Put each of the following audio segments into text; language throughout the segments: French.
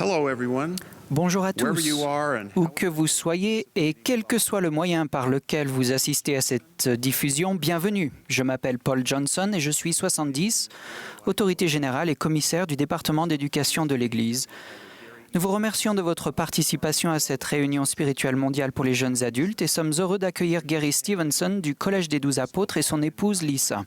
Hello, everyone. Bonjour à Wherever tous, you are and où que vous soyez et quel que soit le moyen par lequel vous assistez à cette diffusion, bienvenue. Je m'appelle Paul Johnson et je suis 70, autorité générale et commissaire du département d'éducation de l'Église. Nous vous remercions de votre participation à cette réunion spirituelle mondiale pour les jeunes adultes et sommes heureux d'accueillir Gary Stevenson du Collège des 12 Apôtres et son épouse Lisa.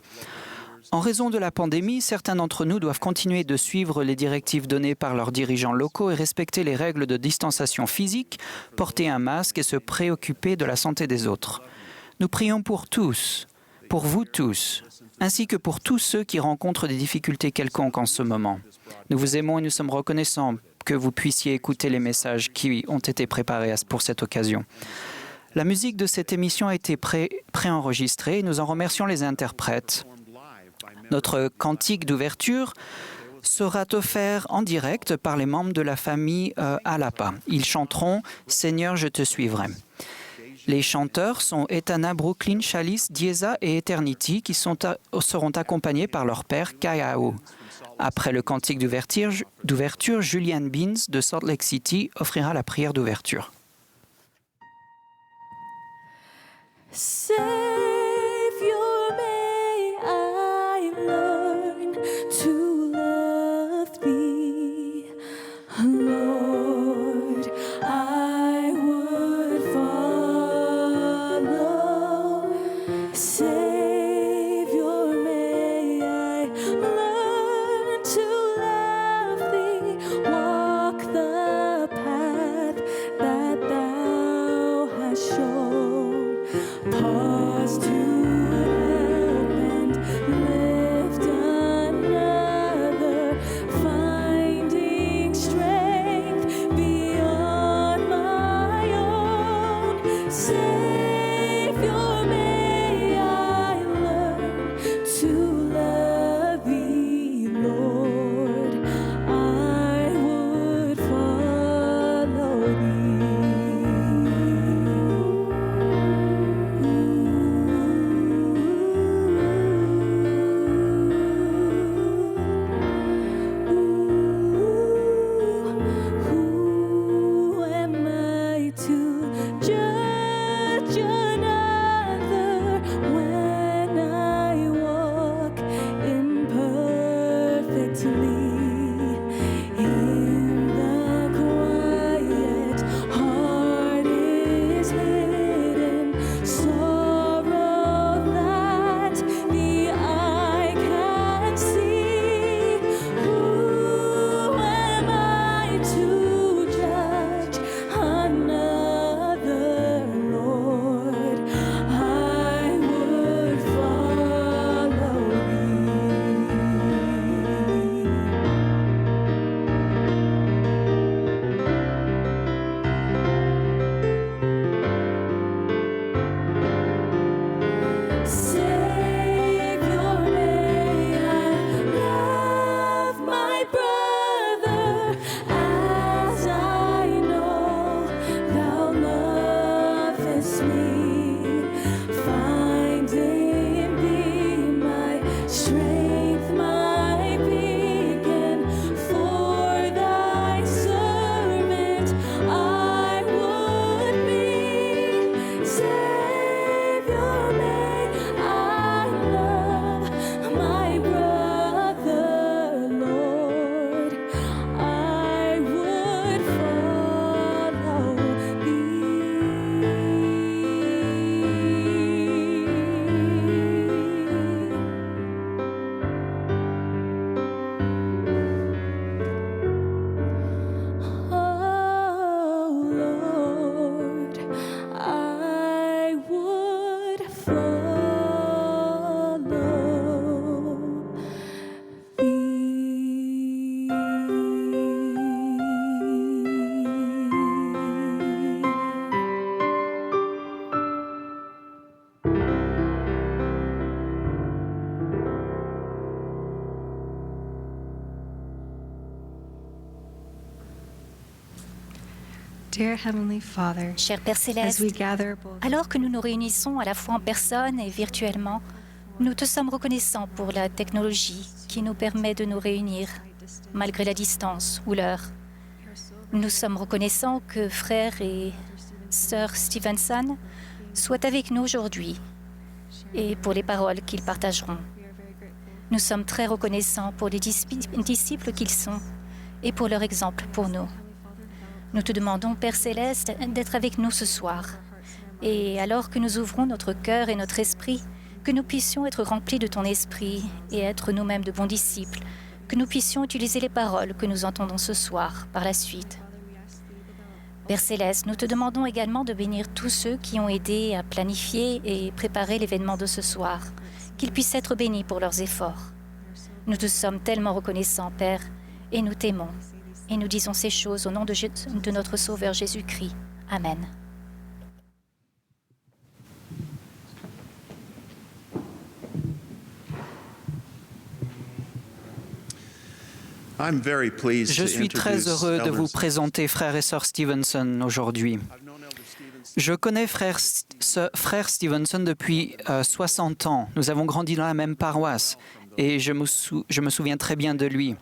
En raison de la pandémie, certains d'entre nous doivent continuer de suivre les directives données par leurs dirigeants locaux et respecter les règles de distanciation physique, porter un masque et se préoccuper de la santé des autres. Nous prions pour tous, pour vous tous, ainsi que pour tous ceux qui rencontrent des difficultés quelconques en ce moment. Nous vous aimons et nous sommes reconnaissants que vous puissiez écouter les messages qui ont été préparés pour cette occasion. La musique de cette émission a été préenregistrée et nous en remercions les interprètes. Notre cantique d'ouverture sera offert en direct par les membres de la famille Alapa. Ils chanteront « Seigneur, je te suivrai ». Les chanteurs sont Etana, Brooklyn, Chalice, Dieza et Eternity qui seront accompagnés par leur père Kayao. Après le cantique d'ouverture, Julian Beans de Salt Lake City offrira la prière d'ouverture. Learn to love thee, Lord, I would follow. Savior, may I learn to love thee, walk the path that thou hast shown. Pause to help and lift another, finding strength beyond my own. Savior, may I learn to love thee, Lord, I would follow Who am I to judge another when I walk imperfectly? In the quiet heart is hidden sorrow that the eye can see. Who am I to judge another, Lord? I would follow Savior, may I love my brother as I know thou lovest me. Find in thee my strength, my beacon, for thy servant I would be. Savior, may I love my brother, Lord, I would follow Oh, Lord, I would follow Dear Heavenly Father, Cher Père as Céleste, we gather both alors que nous nous réunissons à la fois en personne et virtuellement, nous te sommes reconnaissants pour la technologie qui nous permet de nous réunir malgré la distance ou l'heure. Nous sommes reconnaissants que frère et sœur Stevenson soient avec nous aujourd'hui et pour les paroles qu'ils partageront. Nous sommes très reconnaissants pour les disciples qu'ils sont et pour leur exemple pour nous. Nous te demandons, Père Céleste, d'être avec nous ce soir. Et alors que nous ouvrons notre cœur et notre esprit, que nous puissions être remplis de ton esprit et être nous-mêmes de bons disciples, que nous puissions utiliser les paroles que nous entendons ce soir par la suite. Père Céleste, nous te demandons également de bénir tous ceux qui ont aidé à planifier et préparer l'événement de ce soir, qu'ils puissent être bénis pour leurs efforts. Nous te sommes tellement reconnaissants, Père, et nous t'aimons. Et nous disons ces choses au nom de notre Sauveur Jésus-Christ. Amen. Je suis très heureux de vous présenter frère et sœur Stevenson aujourd'hui. Je connais frère Stevenson depuis 60 ans. Nous avons grandi dans la même paroisse et je me souviens très bien de lui.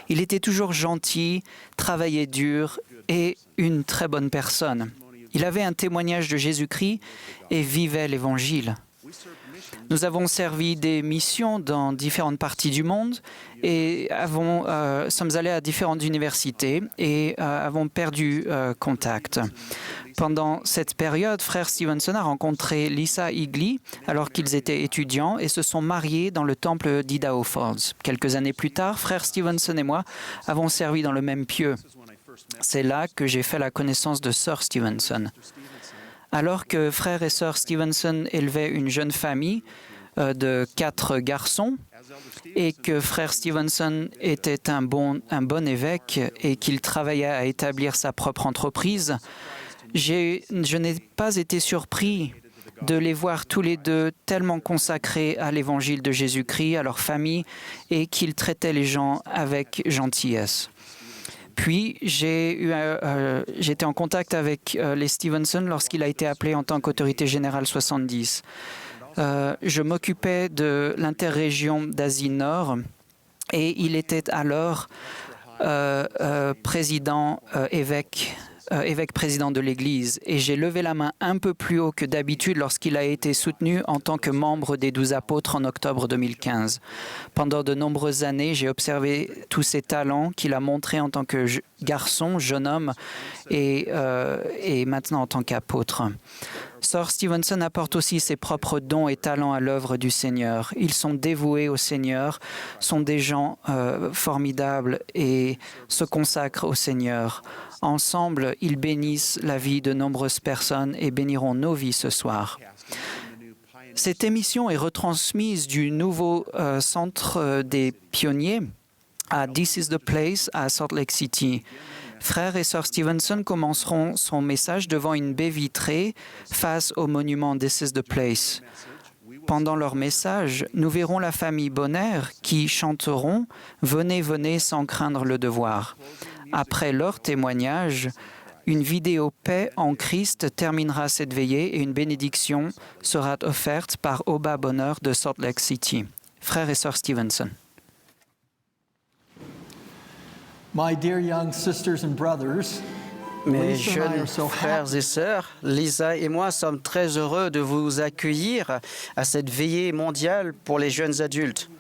Il était toujours gentil, travaillait dur et une très bonne personne. Il avait un témoignage de Jésus-Christ et vivait l'Évangile. Nous avons servi des missions dans différentes parties du monde et sommes allés à différentes universités et avons perdu contact. Pendant cette période, frère Stevenson a rencontré Lisa Higley alors qu'ils étaient étudiants et se sont mariés dans le temple d'Idaho Falls. Quelques années plus tard, frère Stevenson et moi avons servi dans le même pieu. C'est là que j'ai fait la connaissance de sœur Stevenson. Alors que frère et sœur Stevenson élevaient une jeune famille de 4 garçons et que frère Stevenson était un bon évêque et qu'il travaillait à établir sa propre entreprise, je n'ai pas été surpris de les voir tous les deux tellement consacrés à l'évangile de Jésus-Christ, à leur famille, et qu'ils traitaient les gens avec gentillesse. Puis, j'étais en contact avec les Stevenson lorsqu'il a été appelé en tant qu'autorité générale 70. Je m'occupais de l'interrégion d'Asie Nord et il était alors évêque-président de l'Église. Et j'ai levé la main un peu plus haut que d'habitude lorsqu'il a été soutenu en tant que membre des 12 apôtres en octobre 2015. Pendant de nombreuses années, j'ai observé tous ses talents qu'il a montrés en tant que garçon, jeune homme et maintenant en tant qu'apôtre. Sœur Stevenson apporte aussi ses propres dons et talents à l'œuvre du Seigneur. Ils sont dévoués au Seigneur, sont des gens formidables et se consacrent au Seigneur. Ensemble, ils bénissent la vie de nombreuses personnes et béniront nos vies ce soir. Cette émission est retransmise du nouveau centre des pionniers à This is the Place à Salt Lake City. Frère et sœur Stevenson commenceront son message devant une baie vitrée face au monument This is the Place. Pendant leur message, nous verrons la famille Bonner qui chanteront « Venez, venez sans craindre le devoir ». Après leur témoignage, une vidéo « Paix en Christ » terminera cette veillée et une bénédiction sera offerte par Oba Bonner de Salt Lake City. Frère et sœur Stevenson. My dear young sisters and brothers, Mes Lisa and I jeunes are so frères happy et sœurs, Lisa et moi sommes très heureux de vous accueillir à cette veillée mondiale pour les jeunes adultes.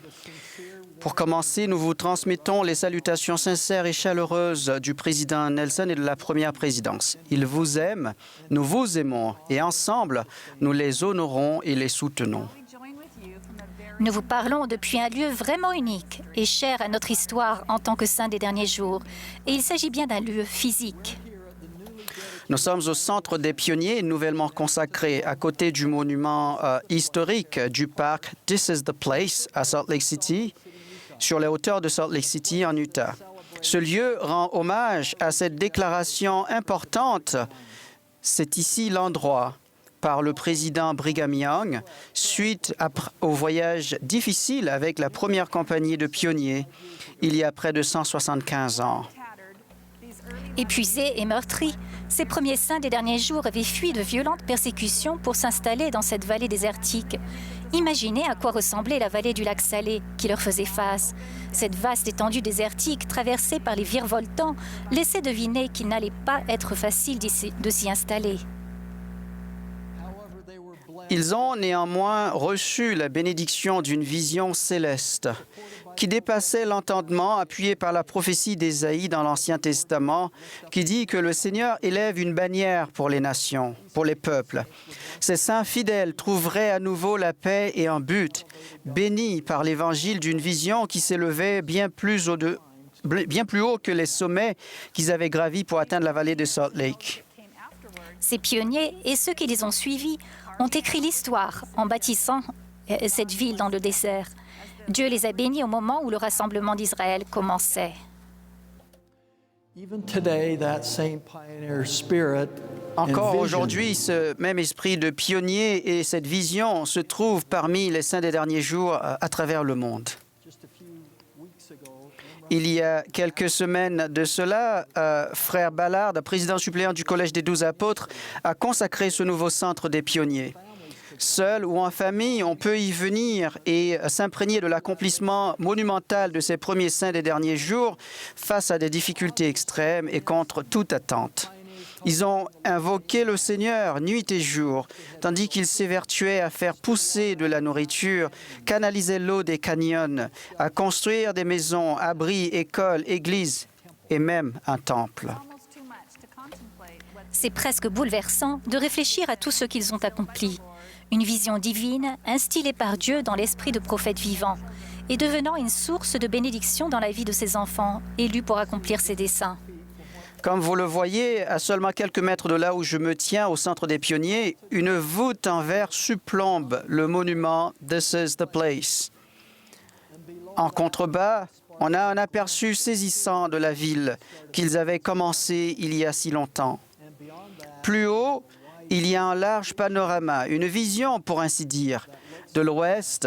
Pour commencer, nous vous transmettons les salutations sincères et chaleureuses du président Nelson et de la première présidence. Ils vous aiment, nous vous aimons et ensemble, nous les honorons et les soutenons. Nous vous parlons depuis un lieu vraiment unique et cher à notre histoire en tant que saint des derniers jours. Et il s'agit bien d'un lieu physique. Nous sommes au centre des pionniers nouvellement consacré à côté du monument historique du parc This is the Place à Salt Lake City, sur les hauteurs de Salt Lake City en Utah. Ce lieu rend hommage à cette déclaration importante. C'est ici l'endroit par le président Brigham Young suite au voyage difficile avec la première compagnie de pionniers il y a près de 175 ans. Épuisés et meurtris, ces premiers saints des derniers jours avaient fui de violentes persécutions pour s'installer dans cette vallée désertique. Imaginez à quoi ressemblait la vallée du lac Salé qui leur faisait face. Cette vaste étendue désertique traversée par les virevoltants laissait deviner qu'il n'allait pas être facile de s'y installer. Ils ont néanmoins reçu la bénédiction d'une vision céleste qui dépassait l'entendement appuyé par la prophétie d'Ésaïe dans l'Ancien Testament qui dit que le Seigneur élève une bannière pour les nations, pour les peuples. Ces saints fidèles trouveraient à nouveau la paix et un but, bénis par l'évangile d'une vision qui s'élevait bien plus haut que les sommets qu'ils avaient gravis pour atteindre la vallée de Salt Lake. Ces pionniers et ceux qui les ont suivis ont écrit l'histoire en bâtissant cette ville dans le désert. Dieu les a bénis au moment où le rassemblement d'Israël commençait. Even today, that same pioneer spirit and Encore vision aujourd'hui, ce même esprit de pionnier et cette vision se trouvent parmi les saints des derniers jours à travers le monde. Il y a quelques semaines de cela, Frère Ballard, président suppléant du Collège des 12 apôtres, a consacré ce nouveau centre des pionniers. Seul ou en famille, on peut y venir et s'imprégner de l'accomplissement monumental de ces premiers saints des derniers jours face à des difficultés extrêmes et contre toute attente. Ils ont invoqué le Seigneur nuit et jour, tandis qu'ils s'évertuaient à faire pousser de la nourriture, canaliser l'eau des canyons, à construire des maisons, abris, écoles, églises et même un temple. C'est presque bouleversant de réfléchir à tout ce qu'ils ont accompli. Une vision divine instillée par Dieu dans l'esprit de prophètes vivants et devenant une source de bénédiction dans la vie de ses enfants, élus pour accomplir ses desseins. Comme vous le voyez, à seulement quelques mètres de là où je me tiens, au centre des pionniers, une voûte en verre surplombe le monument « This is the place ». En contrebas, on a un aperçu saisissant de la ville qu'ils avaient commencé il y a si longtemps. Plus haut, il y a un large panorama, une vision, pour ainsi dire, de l'ouest,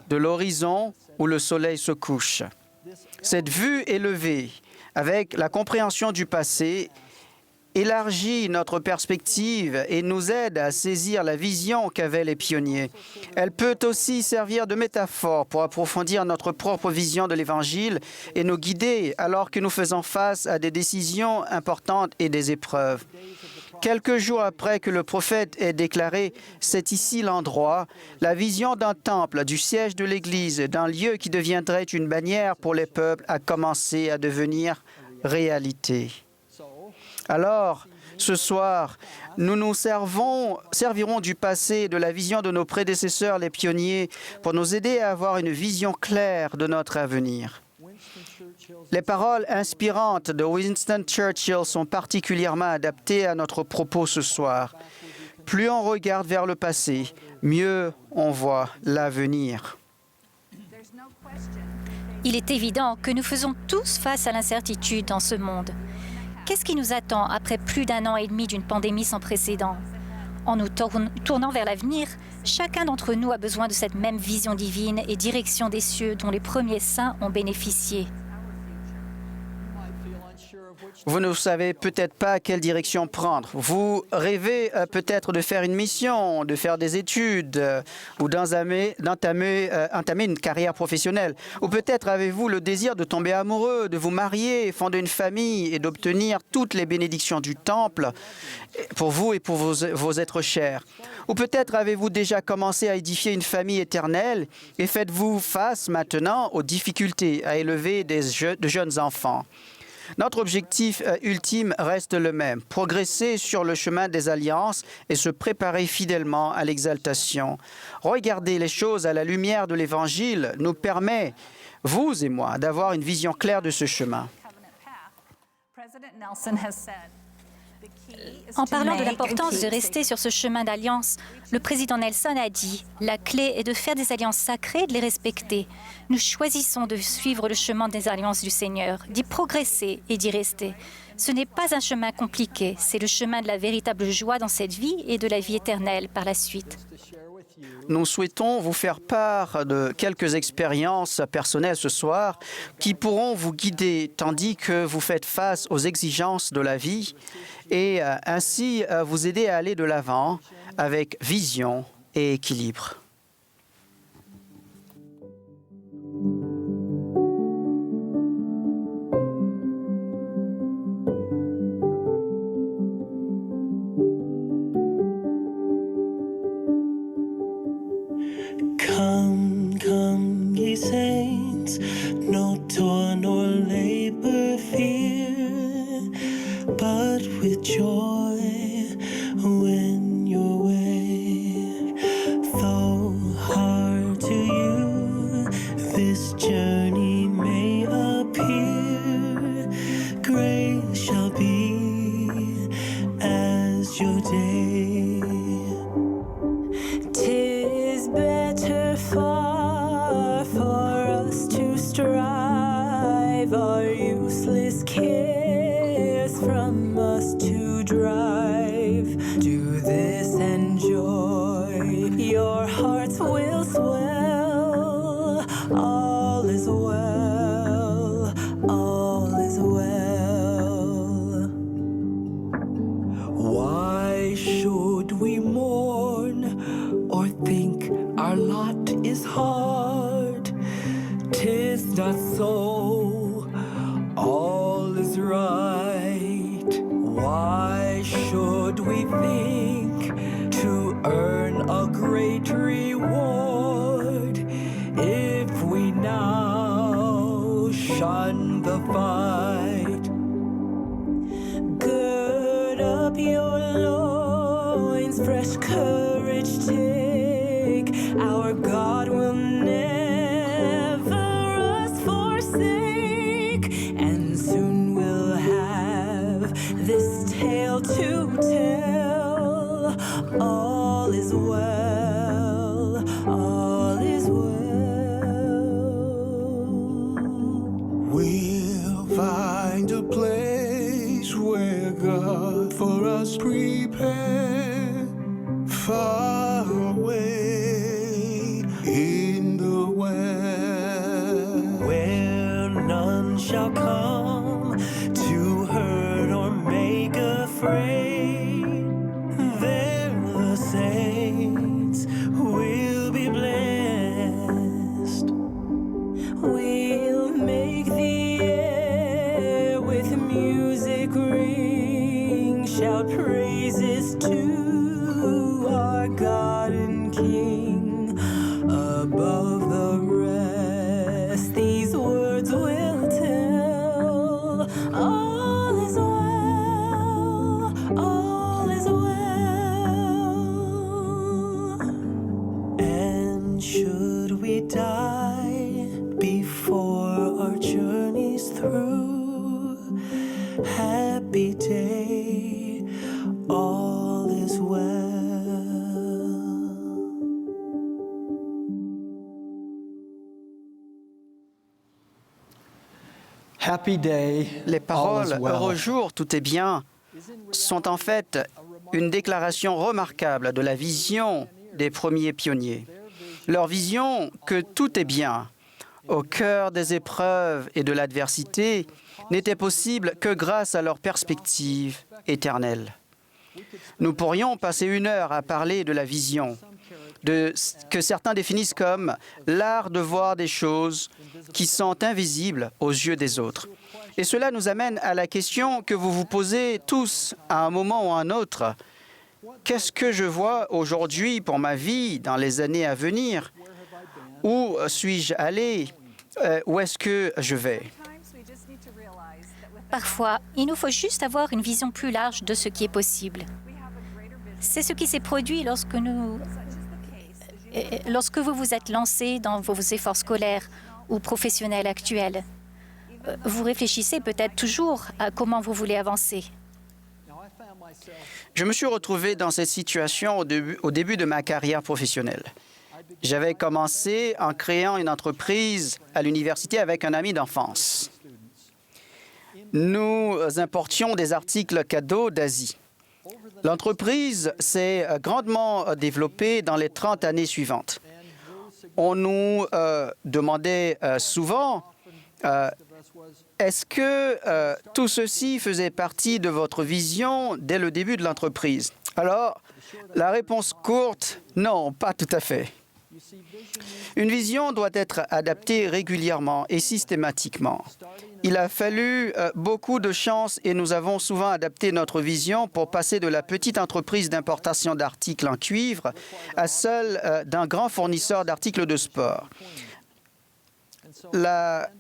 de l'horizon où le soleil se couche. Cette vue élevée, avec la compréhension du passé, élargit notre perspective et nous aide à saisir la vision qu'avaient les pionniers. Elle peut aussi servir de métaphore pour approfondir notre propre vision de l'Évangile et nous guider alors que nous faisons face à des décisions importantes et des épreuves. Quelques jours après que le prophète ait déclaré « C'est ici l'endroit », la vision d'un temple, du siège de l'Église, d'un lieu qui deviendrait une bannière pour les peuples a commencé à devenir réalité. Alors, ce soir, nous nous servirons du passé et de la vision de nos prédécesseurs, les pionniers, pour nous aider à avoir une vision claire de notre avenir. Les paroles inspirantes de Winston Churchill sont particulièrement adaptées à notre propos ce soir. Plus on regarde vers le passé, mieux on voit l'avenir. Il est évident que nous faisons tous face à l'incertitude dans ce monde. Qu'est-ce qui nous attend après plus d'1 an et demi d'une pandémie sans précédent? En nous tournant vers l'avenir, chacun d'entre nous a besoin de cette même vision divine et direction des cieux dont les premiers saints ont bénéficié. Vous ne savez peut-être pas quelle direction prendre. Vous rêvez peut-être de faire une mission, de faire des études ou d'entamer une carrière professionnelle. Ou peut-être avez-vous le désir de tomber amoureux, de vous marier, fonder une famille et d'obtenir toutes les bénédictions du temple pour vous et pour vos êtres chers. Ou peut-être avez-vous déjà commencé à édifier une famille éternelle et faites-vous face maintenant aux difficultés à élever de jeunes enfants. Notre objectif ultime reste le même, progresser sur le chemin des alliances et se préparer fidèlement à l'exaltation. Regarder les choses à la lumière de l'Évangile nous permet, vous et moi, d'avoir une vision claire de ce chemin. En parlant de l'importance de rester sur ce chemin d'alliance, le président Nelson a dit « La clé est de faire des alliances sacrées et de les respecter. Nous choisissons de suivre le chemin des alliances du Seigneur, d'y progresser et d'y rester. Ce n'est pas un chemin compliqué, c'est le chemin de la véritable joie dans cette vie et de la vie éternelle par la suite. » nous souhaitons vous faire part de quelques expériences personnelles ce soir qui pourront vous guider tandis que vous faites face aux exigences de la vie et ainsi vous aider à aller de l'avant avec vision et équilibre. Come, come, ye saints, no toil nor labor fear, but with joy win your way. Though hard to you this journey may appear, grace shall be as your day. 'Tis better far for us to strive, our useless cares from us to drive. Do this and joy, your hearts will swell. All is well, all is well. Why should we mourn or think our lot is hard? 'Tis not so, all is right. Why should we think to earn a great reward if we now shun the fight? Gird up your loins, fresh courage take. Our God will never us forsake, and soon we'll have this tale to tell. All is well, all is well. We'll find a place where God for us prepared, far away in the west, where none shall come to hurt or make afraid. There the saints will be blessed. We'll make the air with music ring, shout praises to our God and King. Above the rest, these words will tell. All is well, all is well. And should we die before our journey's through, happy day, all is well. Happy day. Les all paroles is well. Heureux jour, tout est bien sont en fait une déclaration remarquable de la vision des premiers pionniers. Leur vision que tout est bien au cœur des épreuves et de l'adversité n'était possible que grâce à leur perspective éternelle. Nous pourrions passer 1 heure à parler de la vision, que certains définissent comme l'art de voir des choses qui sont invisibles aux yeux des autres. Et cela nous amène à la question que vous vous posez tous à un moment ou à un autre. Qu'est-ce que je vois aujourd'hui pour ma vie dans les années à venir? Où suis-je allé? Où est-ce que je vais? Parfois, il nous faut juste avoir une vision plus large de ce qui est possible. C'est ce qui s'est produit lorsque vous vous êtes lancé dans vos efforts scolaires ou professionnels actuels. Vous réfléchissez peut-être toujours à comment vous voulez avancer. Je me suis retrouvé dans cette situation au début de ma carrière professionnelle. J'avais commencé en créant une entreprise à l'université avec un ami d'enfance. Nous importions des articles cadeaux d'Asie. L'entreprise s'est grandement développée dans les 30 années suivantes. On nous demandait souvent, est-ce que tout ceci faisait partie de votre vision dès le début de l'entreprise? Alors, la réponse courte, non, pas tout à fait. Une vision doit être adaptée régulièrement et systématiquement. Il a fallu beaucoup de chance et nous avons souvent adapté notre vision pour passer de la petite entreprise d'importation d'articles en cuivre à celle d'un grand fournisseur d'articles de sport.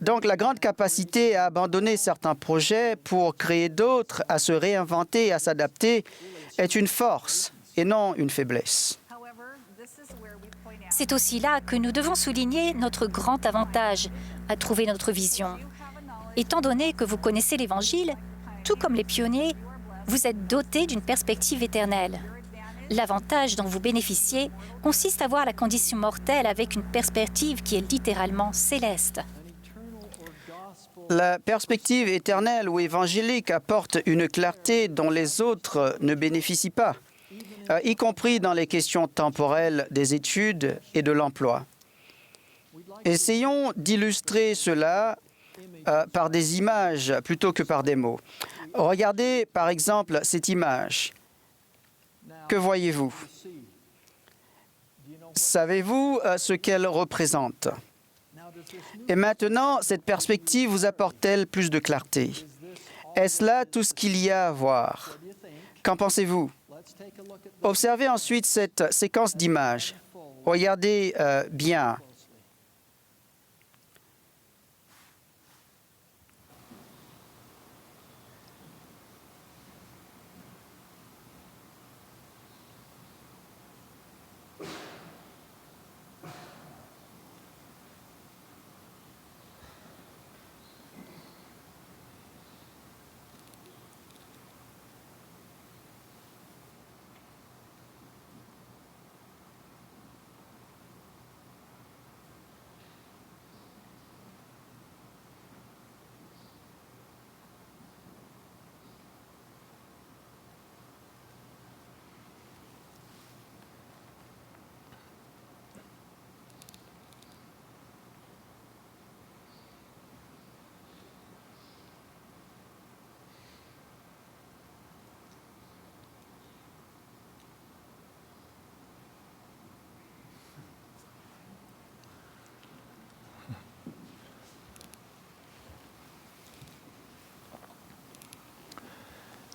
Donc, la grande capacité à abandonner certains projets pour créer d'autres, à se réinventer et à s'adapter est une force et non une faiblesse. C'est aussi là que nous devons souligner notre grand avantage à trouver notre vision. Étant donné que vous connaissez l'Évangile, tout comme les pionniers, vous êtes dotés d'une perspective éternelle. L'avantage dont vous bénéficiez consiste à voir la condition mortelle avec une perspective qui est littéralement céleste. La perspective éternelle ou évangélique apporte une clarté dont les autres ne bénéficient pas, y compris dans les questions temporelles des études et de l'emploi. Essayons d'illustrer cela par des images plutôt que par des mots. Regardez par exemple cette image. Que voyez-vous? Savez-vous ce qu'elle représente? Et maintenant, cette perspective vous apporte-t-elle plus de clarté? Est-ce là tout ce qu'il y a à voir? Qu'en pensez-vous? Observez ensuite cette séquence d'images. Regardez bien.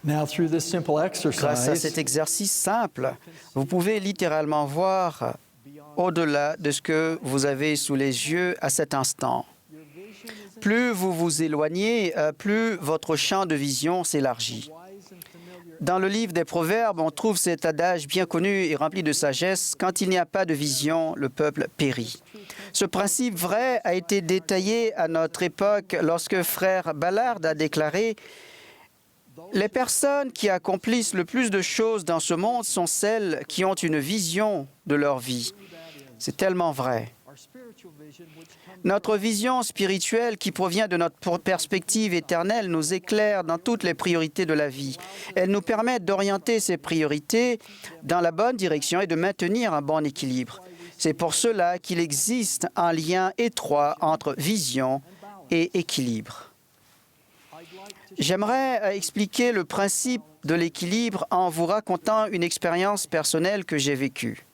Now, through this simple Grâce à cet exercise, exercice simple, vous pouvez littéralement voir au-delà de ce que vous avez sous les yeux à cet instant. Plus vous vous éloignez, plus votre champ de vision s'élargit. Dans le livre des Proverbes, on trouve cet adage bien connu et rempli de sagesse: quand il n'y a pas de vision, le peuple périt. Ce principe vrai a été détaillé à notre époque lorsque frère Ballard a déclaré: les personnes qui accomplissent le plus de choses dans ce monde sont celles qui ont une vision de leur vie. C'est tellement vrai. Notre vision spirituelle qui provient de notre perspective éternelle nous éclaire dans toutes les priorités de la vie. Elle nous permet d'orienter ces priorités dans la bonne direction et de maintenir un bon équilibre. C'est pour cela qu'il existe un lien étroit entre vision et équilibre. J'aimerais expliquer le principe de l'équilibre en vous racontant une expérience personnelle que j'ai vécue.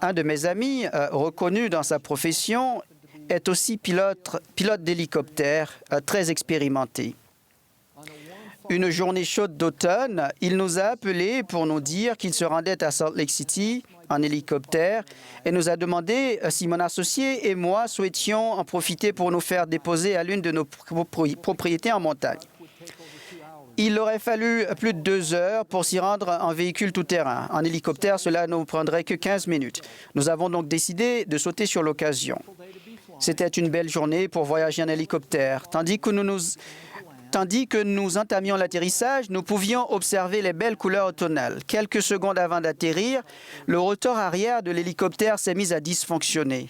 Un de mes amis, reconnu dans sa profession, est aussi pilote d'hélicoptère très expérimenté. Une journée chaude d'automne, il nous a appelés pour nous dire qu'il se rendait à Salt Lake City en hélicoptère et nous a demandé si mon associé et moi souhaitions en profiter pour nous faire déposer à l'une de nos propriétés en montagne. Il aurait fallu plus de 2 heures pour s'y rendre en véhicule tout-terrain. En hélicoptère, cela ne nous prendrait que 15 minutes. Nous avons donc décidé de sauter sur l'occasion. C'était une belle journée pour voyager en hélicoptère. Tandis que nous entamions l'atterrissage, nous pouvions observer les belles couleurs automnales. Quelques secondes avant d'atterrir, le rotor arrière de l'hélicoptère s'est mis à dysfonctionner.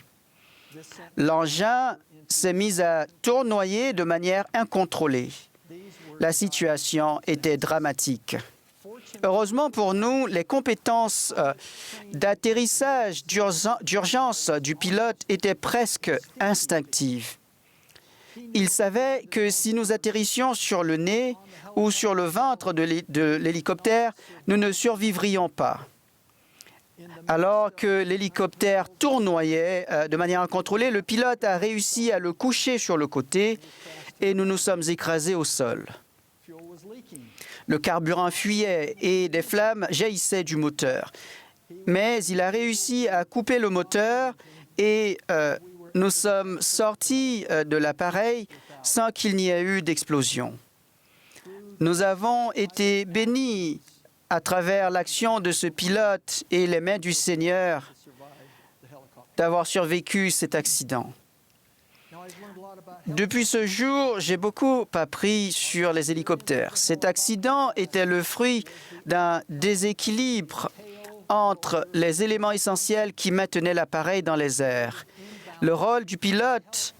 L'engin s'est mis à tournoyer de manière incontrôlée. La situation était dramatique. Heureusement pour nous, les compétences d'atterrissage d'urgence du pilote étaient presque instinctives. Il savait que si nous atterrissions sur le nez ou sur le ventre de l'hélicoptère, nous ne survivrions pas. Alors que l'hélicoptère tournoyait de manière incontrôlée, le pilote a réussi à le coucher sur le côté et nous nous sommes écrasés au sol. Le carburant fuyait et des flammes jaillissaient du moteur. Mais il a réussi à couper le moteur et nous sommes sortis de l'appareil sans qu'il n'y ait eu d'explosion. Nous avons été bénis à travers l'action de ce pilote et les mains du Seigneur d'avoir survécu cet accident. Depuis ce jour, j'ai beaucoup appris sur les hélicoptères. Cet accident était le fruit d'un déséquilibre entre les éléments essentiels qui maintenaient l'appareil dans les airs. Le rôle du pilote,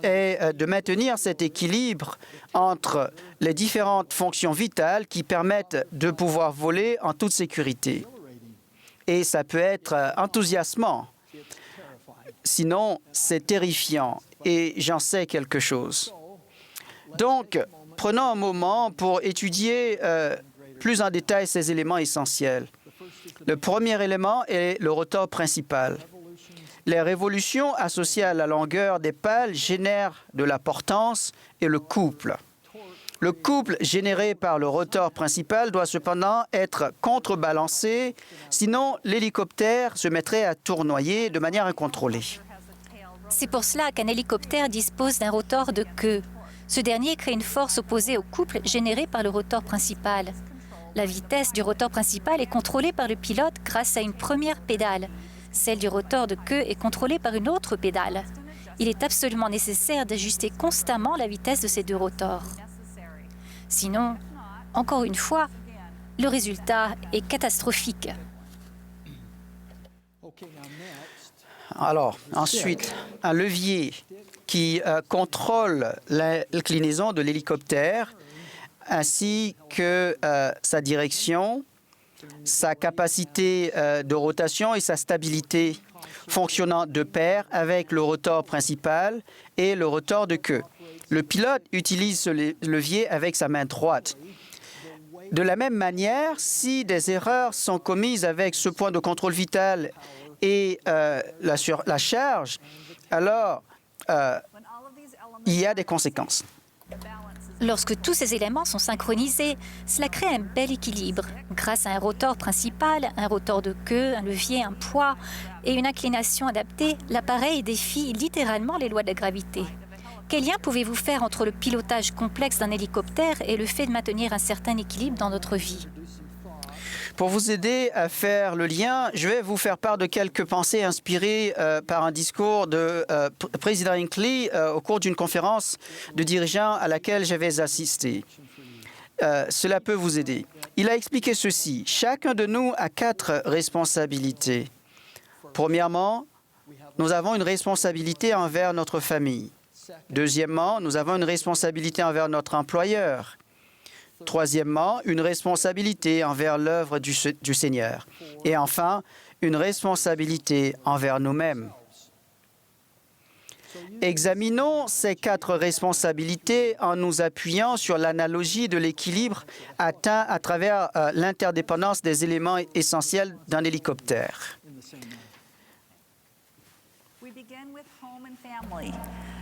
est de maintenir cet équilibre entre les différentes fonctions vitales qui permettent de pouvoir voler en toute sécurité. Et ça peut être enthousiasmant. Sinon, c'est terrifiant. Et j'en sais quelque chose. Donc, prenons un moment pour étudier plus en détail ces éléments essentiels. Le premier élément est le rotor principal. Les révolutions associées à la longueur des pales génèrent de la portance et le couple. Le couple généré par le rotor principal doit cependant être contrebalancé, sinon l'hélicoptère se mettrait à tournoyer de manière incontrôlée. C'est pour cela qu'un hélicoptère dispose d'un rotor de queue. Ce dernier crée une force opposée au couple généré par le rotor principal. La vitesse du rotor principal est contrôlée par le pilote grâce à une première pédale. Celle du rotor de queue est contrôlée par une autre pédale. Il est absolument nécessaire d'ajuster constamment la vitesse de ces deux rotors. Sinon, encore une fois, le résultat est catastrophique. Alors, ensuite, un levier qui contrôle l'inclinaison de l'hélicoptère ainsi que sa direction, sa capacité de rotation et sa stabilité, fonctionnant de pair avec le rotor principal et le rotor de queue. Le pilote utilise ce levier avec sa main droite. De la même manière, si des erreurs sont commises avec ce point de contrôle vital et la charge, alors il y a des conséquences. Lorsque tous ces éléments sont synchronisés, cela crée un bel équilibre. Grâce à un rotor principal, un rotor de queue, un levier, un poids et une inclination adaptée, l'appareil défie littéralement les lois de la gravité. Quel lien pouvez-vous faire entre le pilotage complexe d'un hélicoptère et le fait de maintenir un certain équilibre dans notre vie? Pour vous aider à faire le lien, je vais vous faire part de quelques pensées inspirées par un discours de président Hinckley au cours d'une conférence de dirigeants à laquelle j'avais assisté. Cela peut vous aider. Il a expliqué ceci. Chacun de nous a 4 responsabilités. Premièrement, nous avons une responsabilité envers notre famille. Deuxièmement, nous avons une responsabilité envers notre employeur. Troisièmement, une responsabilité envers l'œuvre du Seigneur. Et enfin, une responsabilité envers nous-mêmes. Examinons ces 4 responsabilités en nous appuyant sur l'analogie de l'équilibre atteint à travers l'interdépendance des éléments essentiels d'un hélicoptère.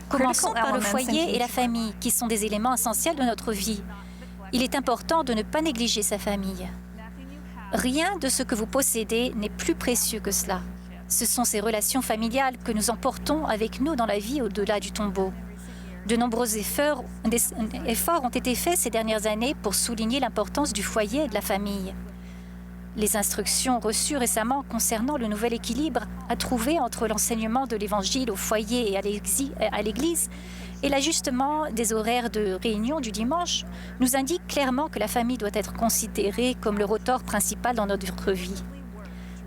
Commençons par le foyer et la famille, qui sont des éléments essentiels de notre vie. Il est important de ne pas négliger sa famille. Rien de ce que vous possédez n'est plus précieux que cela. Ce sont ces relations familiales que nous emportons avec nous dans la vie au-delà du tombeau. De nombreux efforts ont été faits ces dernières années pour souligner l'importance du foyer et de la famille. Les instructions reçues récemment concernant le nouvel équilibre à trouver entre l'enseignement de l'Évangile au foyer et à l'Église et l'ajustement des horaires de réunion du dimanche nous indiquent clairement que la famille doit être considérée comme le rotor principal dans notre vie.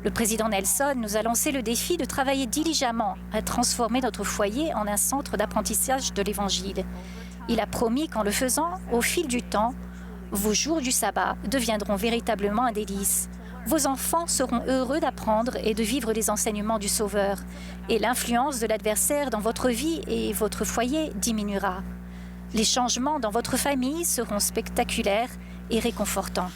Le président Nelson nous a lancé le défi de travailler diligemment à transformer notre foyer en un centre d'apprentissage de l'Évangile. Il a promis qu'en le faisant, au fil du temps, vos jours du sabbat deviendront véritablement un délice. Vos enfants seront heureux d'apprendre et de vivre les enseignements du Sauveur, et l'influence de l'adversaire dans votre vie et votre foyer diminuera. Les changements dans votre famille seront spectaculaires et réconfortants.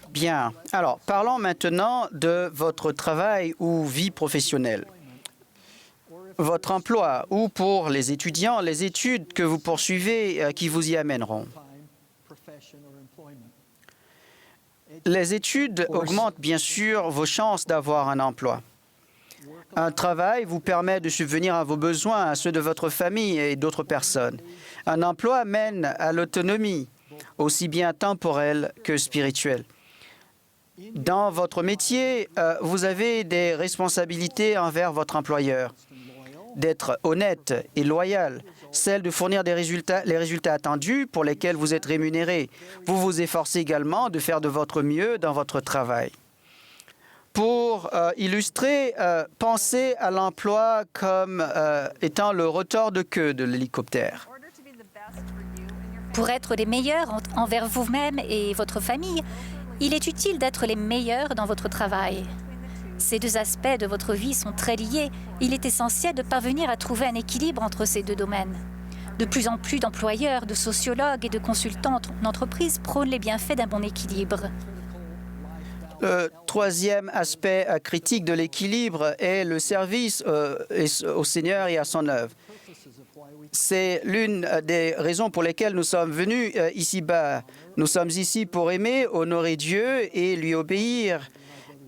Bien. Alors, parlons maintenant de votre travail ou vie professionnelle. Votre emploi ou pour les étudiants, les études que vous poursuivez qui vous y amèneront. Les études augmentent bien sûr vos chances d'avoir un emploi. Un travail vous permet de subvenir à vos besoins, à ceux de votre famille et d'autres personnes. Un emploi mène à l'autonomie, aussi bien temporelle que spirituelle. Dans votre métier, vous avez des responsabilités envers votre employeur, d'être honnête et loyal, celle de fournir les résultats attendus pour lesquels vous êtes rémunéré. Vous vous efforcez également de faire de votre mieux dans votre travail. Pour illustrer, pensez à l'emploi comme étant le rotor de queue de l'hélicoptère. Pour être les meilleurs envers vous-même et votre famille, il est utile d'être les meilleurs dans votre travail. Ces deux aspects de votre vie sont très liés. Il est essentiel de parvenir à trouver un équilibre entre ces deux domaines. De plus en plus d'employeurs, de sociologues et de consultants d'entreprise prônent les bienfaits d'un bon équilibre. Le troisième aspect critique de l'équilibre est le service au Seigneur et à son œuvre. C'est l'une des raisons pour lesquelles nous sommes venus ici-bas. Nous sommes ici pour aimer, honorer Dieu et lui obéir.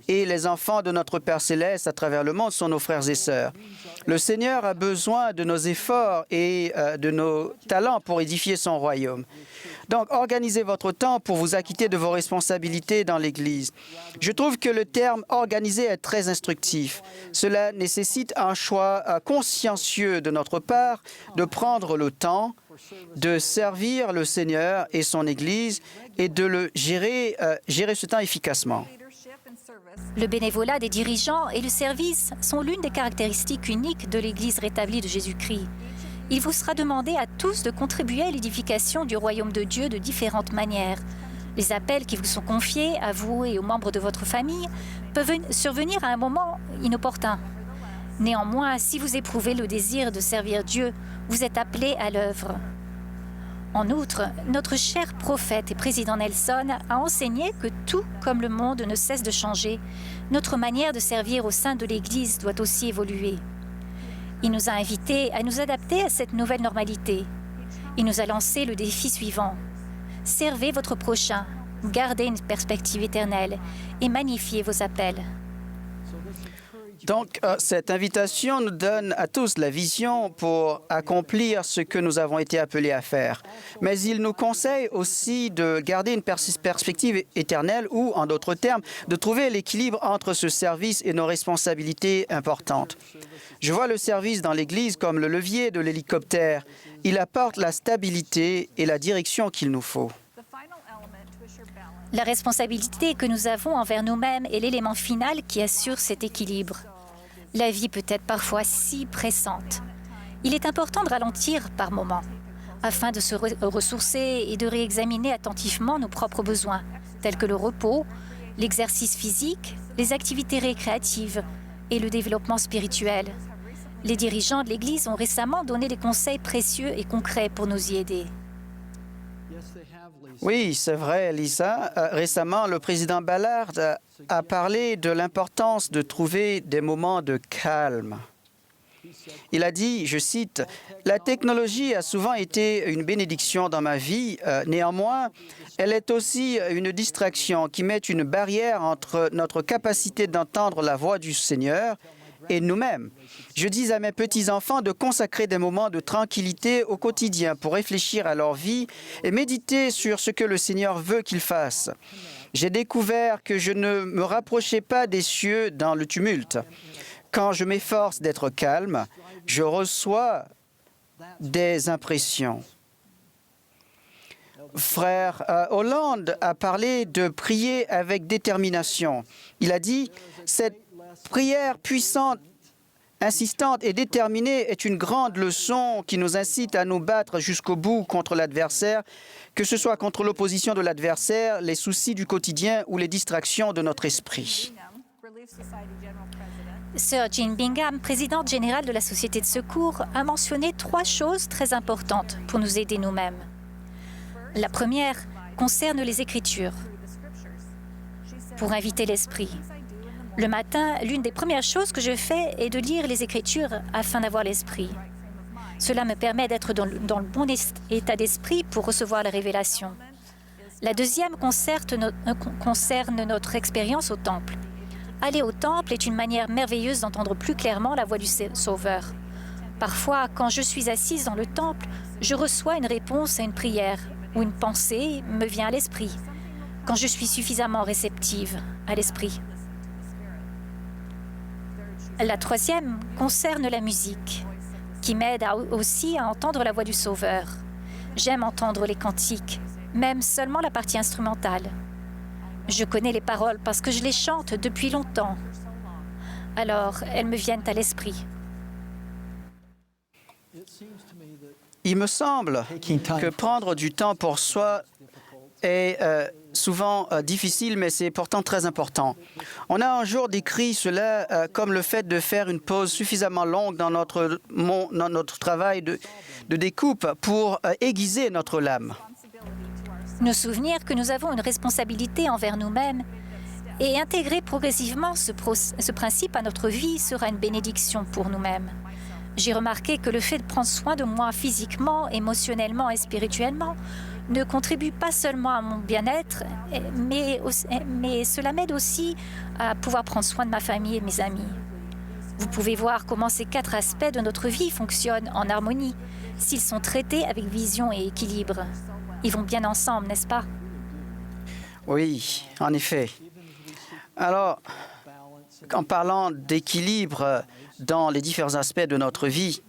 Et les enfants de notre Père Céleste à travers le monde sont nos frères et sœurs. Le Seigneur a besoin de nos efforts et de nos talents pour édifier son royaume. Donc, organisez votre temps pour vous acquitter de vos responsabilités dans l'Église. Je trouve que le terme « organiser » est très instructif. Cela nécessite un choix consciencieux de notre part de prendre le temps de servir le Seigneur et son Église et de le gérer ce temps efficacement. Le bénévolat des dirigeants et le service sont l'une des caractéristiques uniques de l'Église rétablie de Jésus-Christ. Il vous sera demandé à tous de contribuer à l'édification du royaume de Dieu de différentes manières. Les appels qui vous sont confiés, à vous et aux membres de votre famille, peuvent survenir à un moment inopportun. Néanmoins, si vous éprouvez le désir de servir Dieu, vous êtes appelés à l'œuvre. En outre, notre cher prophète et président Nelson a enseigné que tout comme le monde ne cesse de changer, notre manière de servir au sein de l'Église doit aussi évoluer. Il nous a invités à nous adapter à cette nouvelle normalité. Il nous a lancé le défi suivant. Servez votre prochain, gardez une perspective éternelle et magnifiez vos appels. Donc, cette invitation nous donne à tous la vision pour accomplir ce que nous avons été appelés à faire. Mais il nous conseille aussi de garder une perspective éternelle ou, en d'autres termes, de trouver l'équilibre entre ce service et nos responsabilités importantes. Je vois le service dans l'Église comme le levier de l'hélicoptère. Il apporte la stabilité et la direction qu'il nous faut. La responsabilité que nous avons envers nous-mêmes est l'élément final qui assure cet équilibre. La vie peut être parfois si pressante. Il est important de ralentir par moments, afin de se ressourcer et de réexaminer attentivement nos propres besoins, tels que le repos, l'exercice physique, les activités récréatives et le développement spirituel. Les dirigeants de l'Église ont récemment donné des conseils précieux et concrets pour nous y aider. Oui, c'est vrai, Lisa. Récemment, le président Ballard a parlé de l'importance de trouver des moments de calme. Il a dit, je cite, « La technologie a souvent été une bénédiction dans ma vie. Néanmoins, elle est aussi une distraction qui met une barrière entre notre capacité d'entendre la voix du Seigneur et nous-mêmes. Je dis à mes petits-enfants de consacrer des moments de tranquillité au quotidien pour réfléchir à leur vie et méditer sur ce que le Seigneur veut qu'ils fassent. J'ai découvert que je ne me rapprochais pas des cieux dans le tumulte. Quand je m'efforce d'être calme, je reçois des impressions. » Frère Hollande a parlé de prier avec détermination. Il a dit, cette prière puissante, insistante et déterminée est une grande leçon qui nous incite à nous battre jusqu'au bout contre l'adversaire, que ce soit contre l'opposition de l'adversaire, les soucis du quotidien ou les distractions de notre esprit. Sir Jean Bingham, présidente générale de la Société de secours, a mentionné 3 choses très importantes pour nous aider nous-mêmes. La première concerne les Écritures, pour inviter l'esprit. Le matin, l'une des premières choses que je fais est de lire les Écritures afin d'avoir l'esprit. Cela me permet d'être dans le bon état d'esprit pour recevoir la révélation. La deuxième concerne notre expérience au temple. Aller au temple est une manière merveilleuse d'entendre plus clairement la voix du Sauveur. Parfois, quand je suis assise dans le temple, je reçois une réponse à une prière ou une pensée me vient à l'esprit, quand je suis suffisamment réceptive à l'esprit. La troisième concerne la musique, qui m'aide aussi à entendre la voix du Sauveur. J'aime entendre les cantiques, même seulement la partie instrumentale. Je connais les paroles parce que je les chante depuis longtemps. Alors, elles me viennent à l'esprit. Il me semble que prendre du temps pour soi est souvent difficile, mais c'est pourtant très important. On a un jour décrit cela comme le fait de faire une pause suffisamment longue dans notre travail de découpe pour aiguiser notre lame. Nous souvenir que nous avons une responsabilité envers nous-mêmes et intégrer progressivement ce principe à notre vie sera une bénédiction pour nous-mêmes. J'ai remarqué que le fait de prendre soin de moi physiquement, émotionnellement et spirituellement ne contribue pas seulement à mon bien-être, mais cela m'aide aussi à pouvoir prendre soin de ma famille et de mes amis. Vous pouvez voir comment ces 4 aspects de notre vie fonctionnent en harmonie, s'ils sont traités avec vision et équilibre. Ils vont bien ensemble, n'est-ce pas? Oui, en effet. Alors, en parlant d'équilibre dans les différents aspects de notre vie,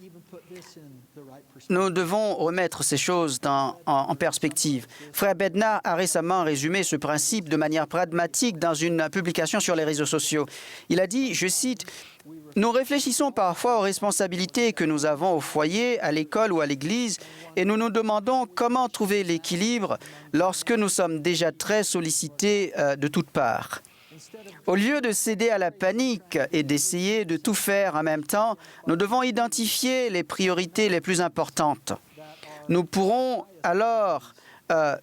nous devons remettre ces choses en perspective. Frère Bednar a récemment résumé ce principe de manière pragmatique dans une publication sur les réseaux sociaux. Il a dit, je cite, « Nous réfléchissons parfois aux responsabilités que nous avons au foyer, à l'école ou à l'église, et nous nous demandons comment trouver l'équilibre lorsque nous sommes déjà très sollicités de toutes parts. Au lieu de céder à la panique et d'essayer de tout faire en même temps, nous devons identifier les priorités les plus importantes. Nous pourrons alors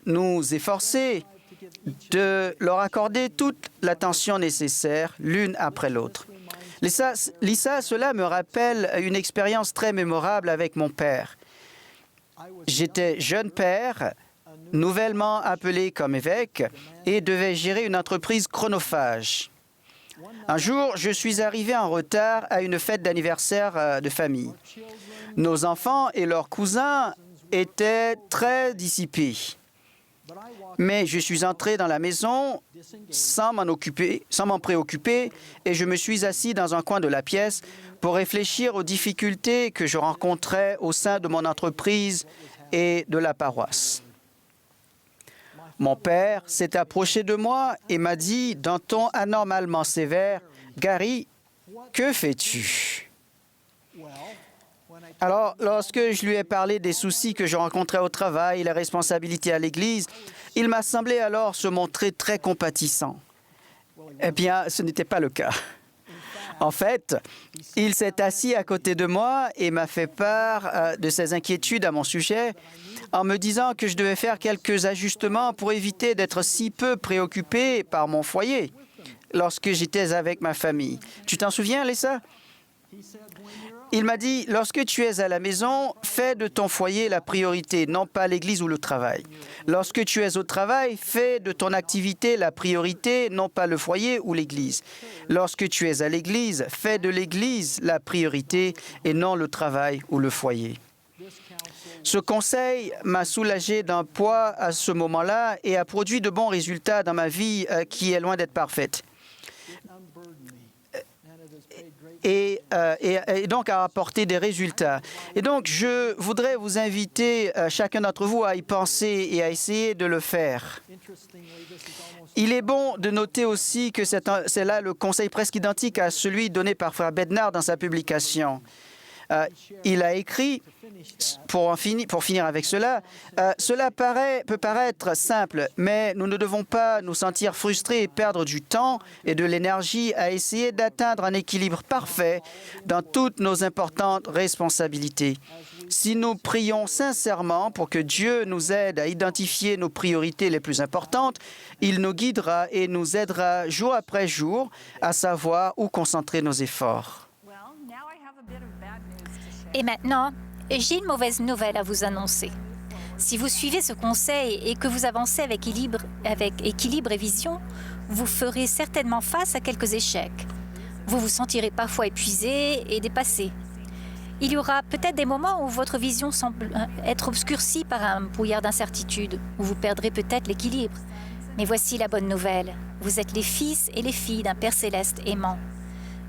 nous efforcer de leur accorder toute l'attention nécessaire l'une après l'autre. Lisa, cela me rappelle une expérience très mémorable avec mon père. J'étais jeune père, nouvellement appelé comme évêque, et devait gérer une entreprise chronophage. Un jour, je suis arrivé en retard à une fête d'anniversaire de famille. Nos enfants et leurs cousins étaient très dissipés. Mais je suis entré dans la maison sans m'en préoccuper, et je me suis assis dans un coin de la pièce pour réfléchir aux difficultés que je rencontrais au sein de mon entreprise et de la paroisse. Mon père s'est approché de moi et m'a dit d'un ton anormalement sévère, « Gary, que fais-tu? » Alors, lorsque je lui ai parlé des soucis que je rencontrais au travail et la responsabilité à l'Église, il m'a semblé alors se montrer très compatissant. Eh bien, ce n'était pas le cas. En fait, il s'est assis à côté de moi et m'a fait part de ses inquiétudes à mon sujet en me disant que je devais faire quelques ajustements pour éviter d'être si peu préoccupé par mon foyer lorsque j'étais avec ma famille. Tu t'en souviens, Lisa? Il m'a dit, lorsque tu es à la maison, fais de ton foyer la priorité, non pas l'Église ou le travail. Lorsque tu es au travail, fais de ton activité la priorité, non pas le foyer ou l'Église. Lorsque tu es à l'Église, fais de l'Église la priorité et non le travail ou le foyer. Ce conseil m'a soulagé d'un poids à ce moment-là et a produit de bons résultats dans ma vie qui est loin d'être parfaite. Et et donc à apporter des résultats. Et donc, je voudrais vous inviter, chacun d'entre vous, à y penser et à essayer de le faire. Il est bon de noter aussi que c'est là le conseil presque identique à celui donné par Frère Bednar dans sa publication. Il a écrit, pour finir avec cela, cela peut paraître simple, mais nous ne devons pas nous sentir frustrés et perdre du temps et de l'énergie à essayer d'atteindre un équilibre parfait dans toutes nos importantes responsabilités. Si nous prions sincèrement pour que Dieu nous aide à identifier nos priorités les plus importantes, il nous guidera et nous aidera jour après jour à savoir où concentrer nos efforts. Et maintenant, j'ai une mauvaise nouvelle à vous annoncer. Si vous suivez ce conseil et que vous avancez avec équilibre et vision, vous ferez certainement face à quelques échecs. Vous vous sentirez parfois épuisé et dépassé. Il y aura peut-être des moments où votre vision semble être obscurcie par un brouillard d'incertitude, où vous perdrez peut-être l'équilibre. Mais voici la bonne nouvelle. Vous êtes les fils et les filles d'un Père céleste aimant.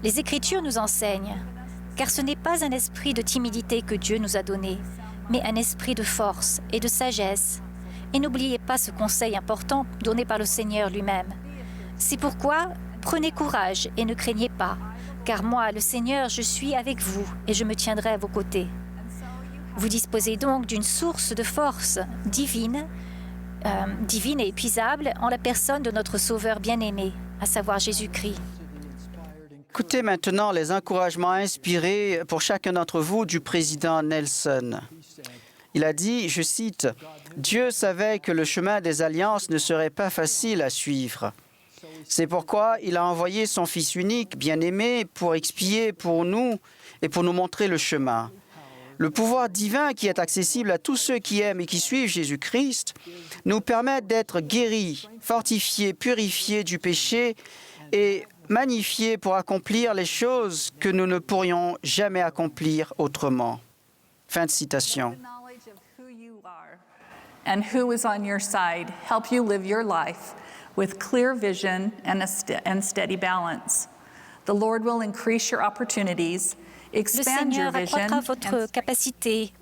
Les Écritures nous enseignent, car ce n'est pas un esprit de timidité que Dieu nous a donné, mais un esprit de force et de sagesse. Et n'oubliez pas ce conseil important donné par le Seigneur lui-même. C'est pourquoi, prenez courage et ne craignez pas, car moi, le Seigneur, je suis avec vous et je me tiendrai à vos côtés. Vous disposez donc d'une source de force divine et épuisable en la personne de notre Sauveur bien-aimé, à savoir Jésus-Christ. Écoutez maintenant les encouragements inspirés pour chacun d'entre vous du président Nelson. Il a dit, je cite, « Dieu savait que le chemin des alliances ne serait pas facile à suivre. C'est pourquoi il a envoyé son Fils unique, bien-aimé, pour expier pour nous et pour nous montrer le chemin. Le pouvoir divin qui est accessible à tous ceux qui aiment et qui suivent Jésus-Christ nous permet d'être guéris, fortifiés, purifiés du péché et magnifiés pour accomplir les choses que nous ne pourrions jamais accomplir autrement. » Fin de citation. And who is on your side, help you live your life with clear vision and steady balance. The Lord will increase your opportunities, Le expand your Seigneur vision, accroîtra votre and capacité,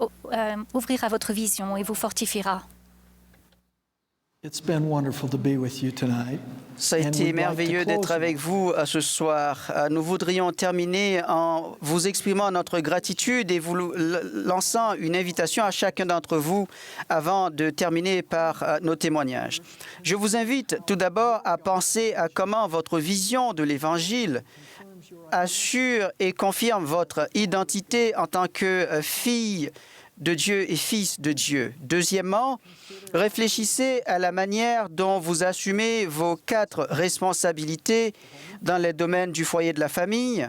ouvrira votre vision et vous fortifiera. It's been wonderful to be with you tonight. Ça a And été we'd like to merveilleux d'être close avec vous ce soir. Nous voudrions terminer en vous exprimant notre gratitude et vous lançant une invitation à chacun d'entre vous avant de terminer par nos témoignages. Je vous invite tout d'abord à penser à comment votre vision de l'Évangile assure et confirme votre identité en tant que fille de Dieu et fils de Dieu. Deuxièmement, réfléchissez à la manière dont vous assumez vos 4 responsabilités dans les domaines du foyer de la famille,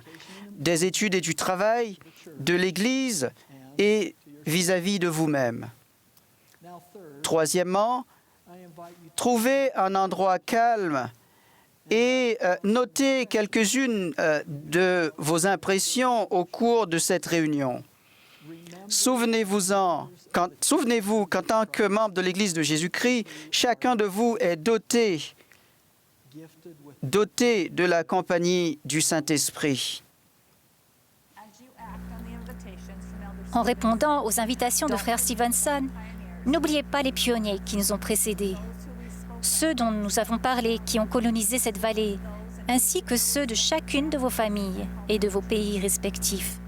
des études et du travail, de l'Église et vis-à-vis de vous-même. Troisièmement, trouvez un endroit calme et notez quelques-unes de vos impressions au cours de cette réunion. Souvenez-vous qu'en tant que membre de l'Église de Jésus-Christ, chacun de vous est doté de la compagnie du Saint-Esprit. En répondant aux invitations de Frère Stevenson, n'oubliez pas les pionniers qui nous ont précédés, ceux dont nous avons parlé qui ont colonisé cette vallée, ainsi que ceux de chacune de vos familles et de vos pays respectifs.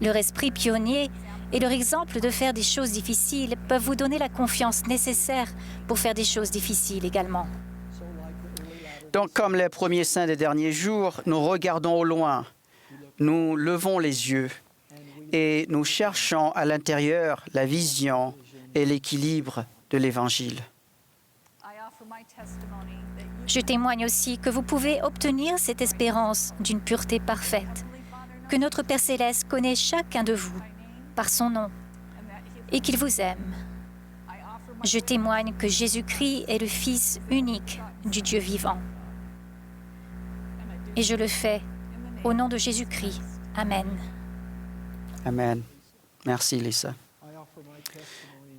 Leur esprit pionnier et leur exemple de faire des choses difficiles peuvent vous donner la confiance nécessaire pour faire des choses difficiles également. Donc, comme les premiers saints des derniers jours, nous regardons au loin, nous levons les yeux et nous cherchons à l'intérieur la vision et l'équilibre de l'Évangile. Je témoigne aussi que vous pouvez obtenir cette espérance d'une pureté parfaite, que notre Père céleste connaît chacun de vous par son nom et qu'il vous aime. Je témoigne que Jésus-Christ est le Fils unique du Dieu vivant. Et je le fais au nom de Jésus-Christ. Amen. Amen. Merci, Lisa.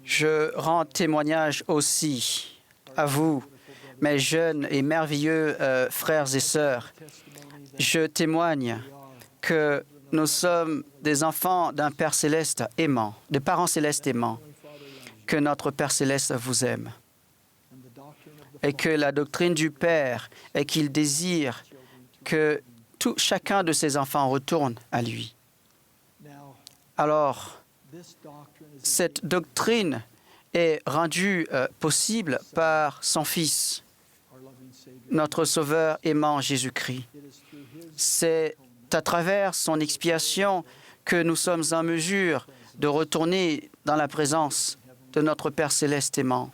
Je rends témoignage aussi à vous, mes jeunes et merveilleux frères et sœurs. Je témoigne que nous sommes des enfants d'un Père céleste aimant, des parents célestes aimants, que notre Père céleste vous aime et que la doctrine du Père est qu'il désire que chacun de ses enfants retourne à lui. Alors, cette doctrine est rendue possible par son Fils, notre Sauveur aimant Jésus-Christ. C'est à travers son expiation que nous sommes en mesure de retourner dans la présence de notre Père céleste aimant.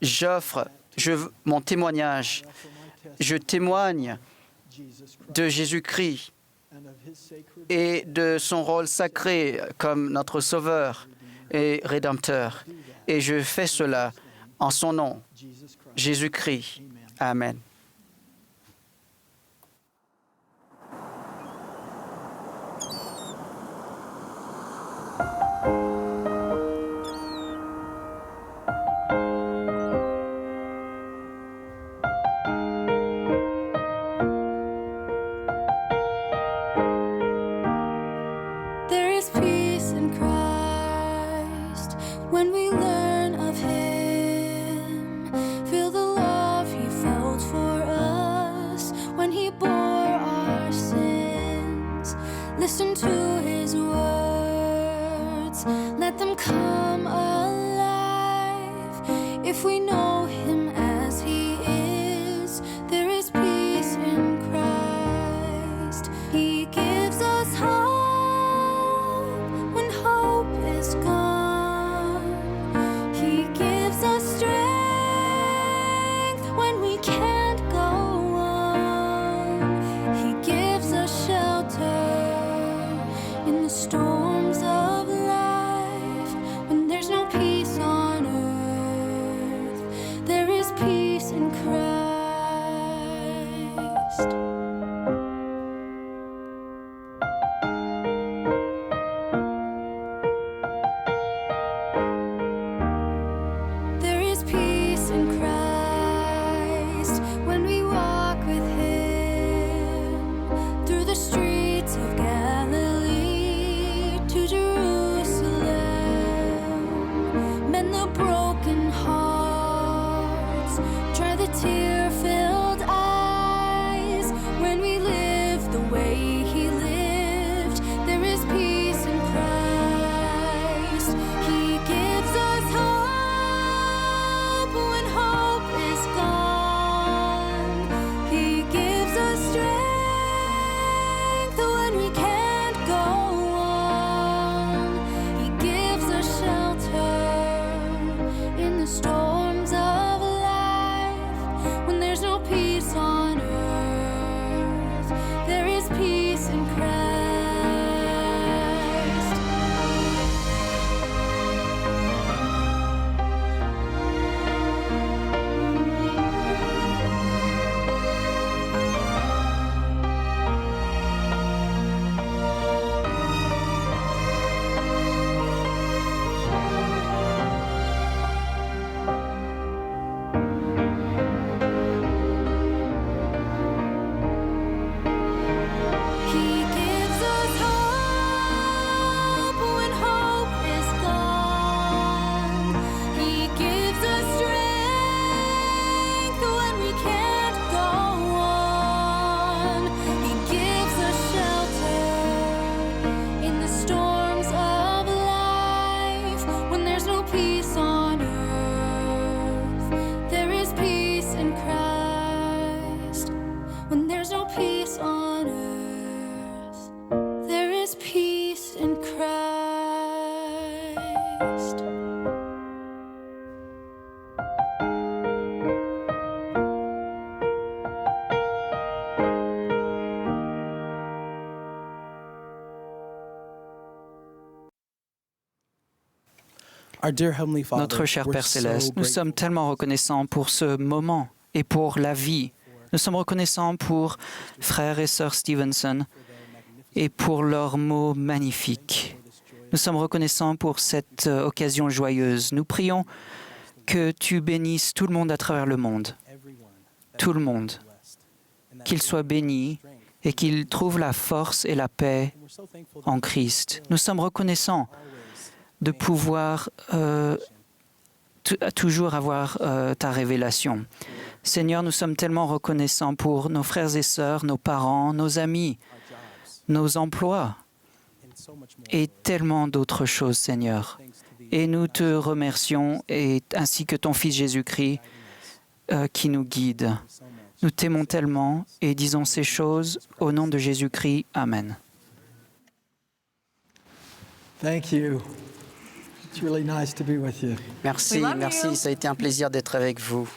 J'offre mon témoignage. Je témoigne de Jésus-Christ et de son rôle sacré comme notre Sauveur et Rédempteur. Et je fais cela en son nom, Jésus-Christ. Amen. There is peace in Christ when we learn of Him. Feel the love He felt for us when He bore our sins. Listen to His words, let them come alive. If we know Him as He is, there is peace in Christ. He gives us hope when hope is gone. He gives us strength when we can't go on. He gives us shelter in the storms of life. When there's no peace on earth, there is peace in Christ. There is peace in Christ when we walk with Him through the streets of Galilee to Jerusalem. Mend the broken hearts, dry the tear-filled eyes. When we live the way He lived, there is peace in Christ. He gives us hope when hope is gone. He gives us strength when we can't go on. He gives us shelter in the storms of life. When there's no peace on earth, there is peace in Christ. He gives us hope when hope is gone. He gives us strength when we can't go on. He gives us shelter in the storms of life. When there's no peace on earth, there is peace in Christ. When there's no peace on earth, there is peace in Christ. Our dear Heavenly Father, Notre cher we're Père so céleste, nous grateful sommes tellement reconnaissants pour ce moment et pour la vie. Nous sommes reconnaissants pour frères et sœurs Stevenson et pour leurs mots magnifiques. Nous sommes reconnaissants pour cette occasion joyeuse. Nous prions que tu bénisses tout le monde à travers le monde, tout le monde, qu'il soit béni et qu'ils trouvent la force et la paix We're so thankful en Christ. Nous sommes reconnaissants de pouvoir toujours avoir ta révélation. Seigneur, nous sommes tellement reconnaissants pour nos frères et sœurs, nos parents, nos amis, nos emplois and so much more. et tellement d'autres choses, Seigneur. Thanks to thee. Et nous te remercions, ainsi que ton Fils Jésus-Christ qui nous guide. So much. Nous t'aimons tellement et disons ces choses au nom de Jésus-Christ. Amen. Thank you. It's really nice to be with you. Merci, We love merci. you. Ça a été un plaisir d'être avec vous.